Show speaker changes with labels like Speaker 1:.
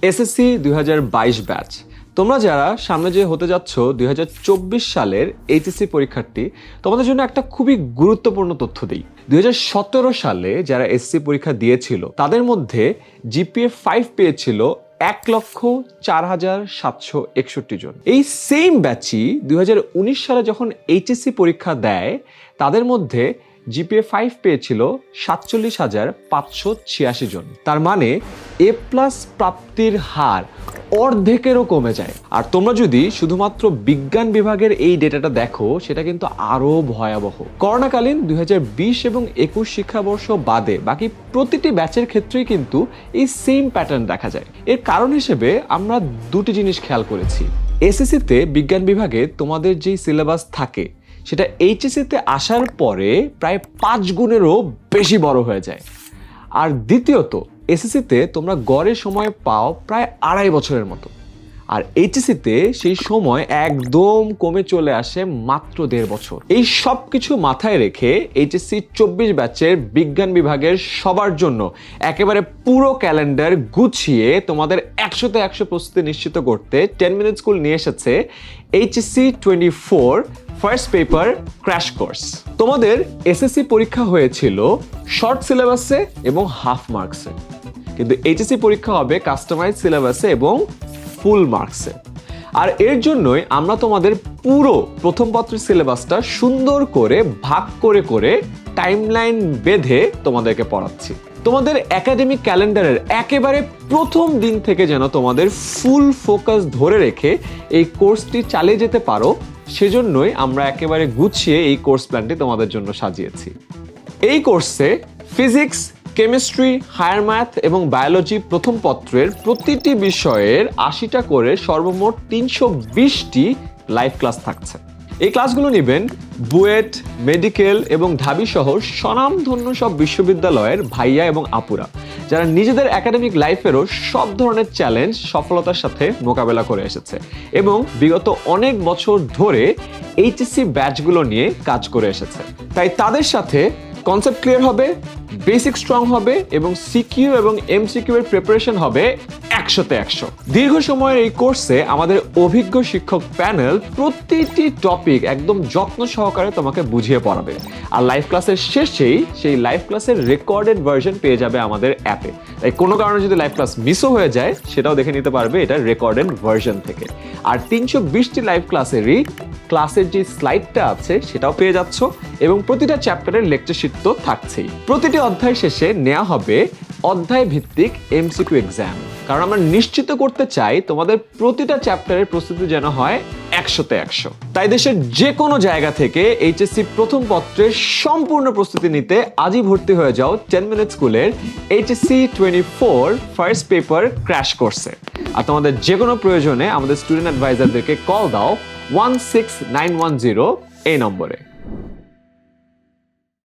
Speaker 1: SSC 2022 batch, তোমরা যারা সামনে যে হতে যাচ্ছ 2024 সালের এইচএসসি পরীক্ষার্থী, তোমাদের জন্য একটা খুবই গুরুত্বপূর্ণ তথ্য দিই। 2017 সালে যারা এসএসসি পরীক্ষা দিয়েছিল তাদের মধ্যে জিপিএ 5 পেয়েছিল 1,04,761 জন। এই সেম ব্যাচই 2019 সালে যখন এইচএসসি পরীক্ষা দেয় তাদের মধ্যে জিপিএ 5 পেয়েছিল 47,586 জন। তার মানে এ প্লাস প্রাপ্তির হার অর্ধেকেরও কমে যায়। আর তোমরা যদি শুধুমাত্র বিজ্ঞান বিভাগের এই ডেটাটা দেখো সেটা কিন্তু আরো ভয়াবহ। করোনাকালীন 2020 এবং 21 শিক্ষাবর্ষ বাদে বাকি প্রতিটি ব্যাচের ক্ষেত্রেই কিন্তু এই সেম প্যাটার্ন দেখা যায়। এর কারণ হিসেবে আমরা দুটি জিনিস খেয়াল করেছি। এসএসসিতে বিজ্ঞান বিভাগে তোমাদের যেই সিলেবাস থাকে সেটা এইচএসসিতে আসার পরে প্রায় 5 গুণেরও বেশি বড় হয়ে যায়। আর দ্বিতীয়ত, এসএসসিতে তোমরা গড়ে সময় পাও প্রায় 2.5 বছরের মতো, আর এইচএসসিতে সেই সময় একদম কমে চলে আসে মাত্র 1.5 বছর। এই সব কিছু মাথায় রেখে এইচএসসি 24 ব্যাচের বিজ্ঞান বিভাগের সবার জন্য একেবারে পুরো ক্যালেন্ডার গুছিয়ে তোমাদের 100তে 100 প্রস্তুতি নিশ্চিত করতে 10 মিনিট স্কুল নিয়ে এসেছে HSC 24 first paper crash course. তোমাদের এসএসসি পরীক্ষা হয়েছিল শর্ট সিলেবাসে এবং হাফ মার্কসে, কিন্তু এইচএসসি পরীক্ষা হবে কাস্টমাইজ সিলেবাসে এবং ফুল মার্কসে। আর এর জন্যই আমরা তোমাদের পুরো প্রথম পত্রের সিলেবাসটা সুন্দর করে ভাগ করে করে টাইমলাইন বেঁধে তোমাদেরকে পড়াচ্ছি। তোমাদের একাডেমিক ক্যালেন্ডারের একেবারে প্রথম দিন থেকে যেন তোমাদের ফুল ফোকাস ধরে রেখে এই কোর্সটি চালিয়ে যেতে পারো, সেজন্যই আমরা একেবারে গুছিয়ে এই কোর্স প্ল্যানটি তোমাদের জন্য সাজিয়েছি। এই কোর্সে ফিজিক্স, কেমিস্ট্রি, হায়ার ম্যাথ এবং বায়োলজি প্রথম পত্রের প্রতিটি বিষয়ের 80টা করে সর্বমোট 320টি লাইভ ক্লাস থাকছে। এই ক্লাসগুলো নেবেন বুয়েট, মেডিকেল এবং ঢাবি সহ স্বনামধন্য সব বিশ্ববিদ্যালয়ের ভাইয়া এবং আপুরা, যারা নিজেদের একাডেমিক লাইফেরও সব ধরনের চ্যালেঞ্জ সফলতার সাথে মোকাবেলা করে এসেছে এবং বিগত অনেক বছর ধরে এইচএসসি ব্যাচগুলো নিয়ে কাজ করে এসেছে। তাই তাদের সাথে কনসেপ্ট ক্লিয়ার হবে, বেসিক স্ট্রং হবে এবং সিকিউ এবং এমসিকিউ এর প্রিপারেশন হবে 100তে 100। দীর্ঘ সময়ের এই কোর্সে আমাদের অভিজ্ঞ শিক্ষক প্যানেল প্রতিটি টপিক একদম যত্ন সহকারে তোমাকে বুঝিয়ে পড়াবে। আর লাইভ ক্লাসের শেষেই সেই লাইভ ক্লাসের রেকর্ডেড ভার্সন পেয়ে যাবে আমাদের অ্যাপে। তাই কোনো কারণে যদি লাইভ ক্লাস মিসও হয়ে যায় সেটাও দেখে নিতে পারবে এটা রেকর্ডেড ভার্সন থেকে। আর 320টি লাইভ ক্লাসেরই ক্লাসের যে স্লাইডটা আছে সেটাও পেয়ে যাচ্ছ এবং প্রতিটা চ্যাপ্টারের লেকচার শিট তো থাকছেই। প্রতিটি অধ্যায় শেষে নেওয়া হবে অধ্যায় ভিত্তিক এমসিকিউ এক্সাম, কারণ আমরা নিশ্চিত করতে চাই তোমাদের প্রতিটা চ্যাপ্টারের প্রস্তুতি যেন হয় 100তে 100। তাই দেশের যে কোনো জায়গা থেকে এইচএসসি প্রথম পত্রের সম্পূর্ণ প্রস্তুতি নিতে আজই ভর্তি হয়ে যাও 10 মিনিট স্কুলের HSC 24 ফার্স্ট পেপার ক্র্যাশ কোর্সে। আর তোমাদের যে কোনো প্রয়োজনে আমাদের স্টুডেন্ট অ্যাডভাইজারদেরকে কল দাও 16910 এই নম্বরে।